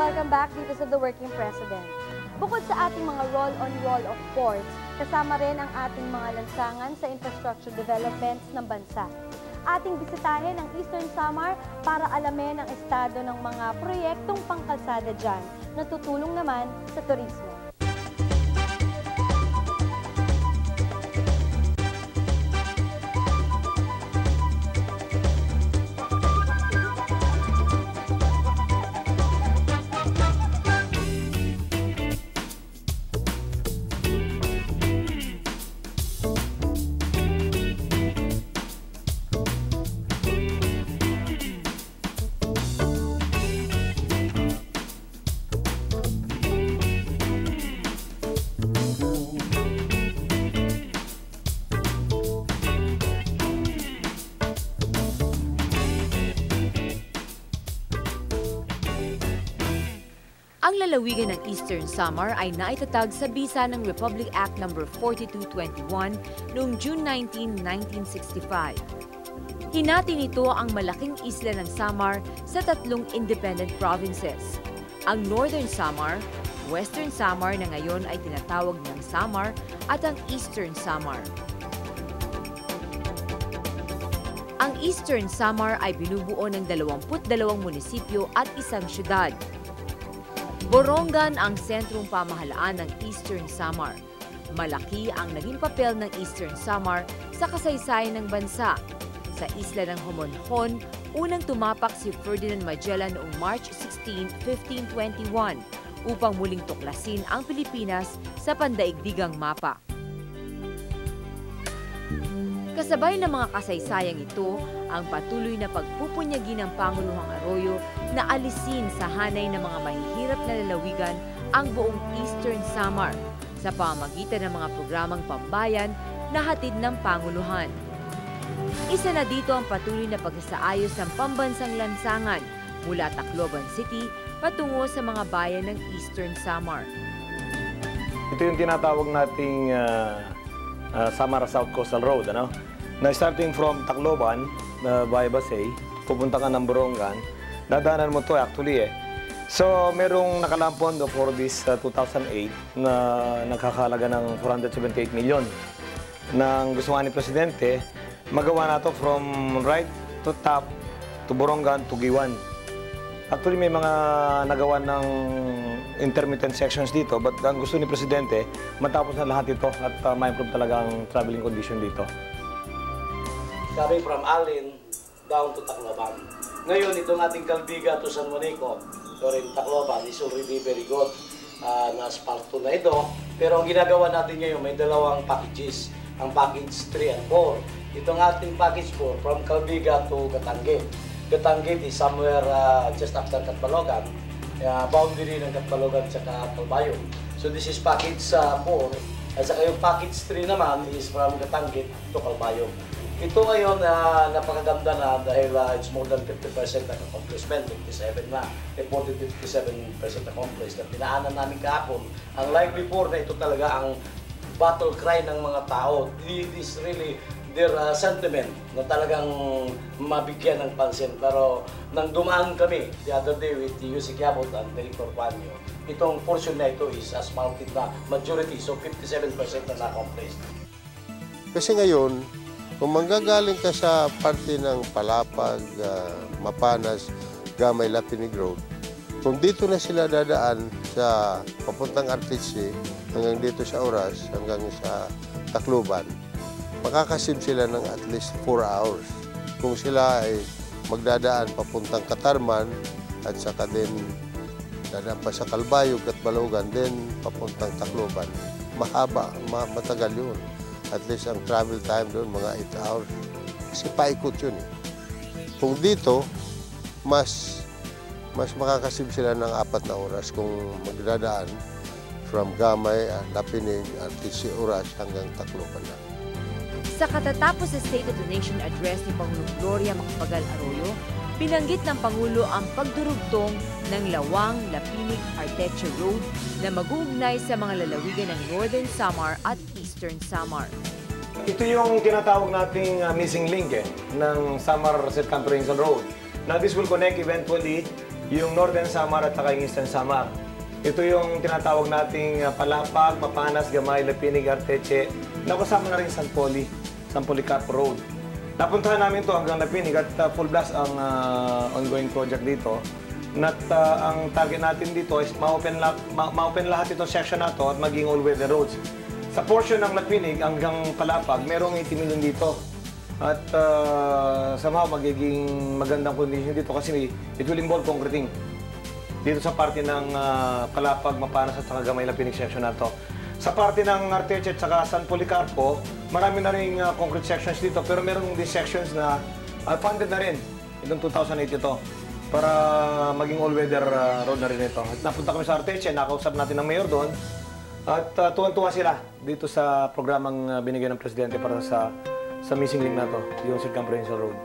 Welcome back dito sa The Working President. Bukod sa ating mga roll-on-roll of ports, kasama rin ang ating mga lansangan sa infrastructure developments ng bansa. Ating bisitahin ang Eastern Samar para alamin ang estado ng mga proyektong pangkalsada dyan na tutulong naman sa turismo. Ang lalawigan ng Eastern Samar ay naitatag sa bisa ng Republic Act No. 4221 noong June 19, 1965. Hinati nito ang malaking isla ng Samar sa tatlong independent provinces. Ang Northern Samar, Western Samar na ngayon ay tinatawag ng Samar at ang Eastern Samar. Ang Eastern Samar ay binubuo ng 22 munisipyo at isang syudad. Borongan ang sentrong pamahalaan ng Eastern Samar. Malaki ang naging papel ng Eastern Samar sa kasaysayan ng bansa. Sa isla ng Homonhon, unang tumapak si Ferdinand Magellan noong March 16, 1521 upang muling tuklasin ang Pilipinas sa pandaigdigang mapa. Kasabay ng mga kasaysayang ito, ang patuloy na pagpupunyagi ng Panguluhang Arroyo na alisin sa hanay ng mga mahihirap na lalawigan ang buong Eastern Samar sa pamamagitan ng mga programang pambayan na hatid ng Panguluhan. Isa na dito ang patuloy na pagsasaayos ng pambansang lansangan mula Tacloban City patungo sa mga bayan ng Eastern Samar. Ito yung tinatawag nating Samar South Coastal Road, ano? Na starting from Tacloban, by Basay, pupunta ka ng Borongan, nadaanan mo to actually eh. So, merong nakalampon for this 2008 na nakakalaga ng 478 million. Nang gusto nga ni Presidente, magawa na to from right to top to Borongan to Giwan. Actually, may mga nagawa ng intermittent sections dito, but ang gusto ni Presidente, matapos na lahat ito at ma-improve talaga ang traveling condition dito. Coming from Alin down to Tacloban. Ngayon, itong ating Calbiga to San Juanico, or in Tacloban, is already very good na asfalto na ito. Pero ang ginagawa natin ngayon, may dalawang packages, ang package 3 and 4. Itong ating package 4 from Calbiga to Batanguet. Batanguet is somewhere just after Catbalogan, boundary ng Catbalogan at Calbayog. So this is package 4, at saka yung package 3 naman is from Batanguet to Calbayog. Ito ngayon napakaganda na dahil it's more than 50% na accomplishment, 57 na, 57% accomplished. Na pinaanan namin kahapon, ang like before na ito talaga ang battle cry ng mga tao. It is really their sentiment na talagang mabigyan ng pansin. Pero nang dumaan kami the other day with UC Quiabot and Director Juanio, itong portion na ito is asphalted na majority, so 57% na na-accomplished. Kasi ngayon, kung manggagaling ka sa parte ng Palapag, Mapanas, Gamay, Lapinig Road, kung dito na sila dadaan sa papuntang RTC, hanggang dito sa Oras, hanggang sa Tacloban, makakasib sila ng at least 4 hours. Kung sila ay magdadaan papuntang Katarman at saka din dadaan pa sa Calbayog at Balogan, then papuntang Tacloban, mahaba, matagal yun. At least ang travel time doon, mga 8 hours. Kasi paikot yun eh. Kung dito, mas makakasib sila ng 4 na oras kung magdadaan from Gamay, Lapinig, RTC Oras hanggang Tacloban na. Sa katatapos sa State of the Nation Address ni Pangulong Gloria Macapagal Arroyo, binanggit ng Pangulo ang pagdurugtong ng Lawang-Lapinig-Arteche Road na mag-uugnay sa mga lalawigan ng Northern Samar at Eastern Samar. Ito yung tinatawag nating missing link ng Samar Circumferential Road. Now this will connect eventually yung Northern Samar at saka yung Eastern Samar. Ito yung tinatawag nating Palapag, Mapanas, Gamay, Lapinig, Arteche, na kasama na rin San Policarpo Road. Napuntahan namin to hanggang Lapinig at full blast ang ongoing project dito. At ang target natin dito is ma-open lahat itong section na to at maging all-weather roads. Sa portion ng Lapinig hanggang Palapag, merong 80 million dito. At somehow magiging magandang condition dito kasi it will involve concreting. Dito sa parte ng Palapag, Mapanas at saka Gamay Lapinig section na to. Sa parte ng Arteche at saka San Policarpo, marami na rin concrete sections dito pero meron din sections na funded na rin. Itong 2008 ito para maging all-weather road na rin ito. At napunta kami sa Arteche, nakausap natin ng mayor doon at tuwan-tuwa sila dito sa programang binigay ng Presidente para sa missing link na to, yung Circumferential Road.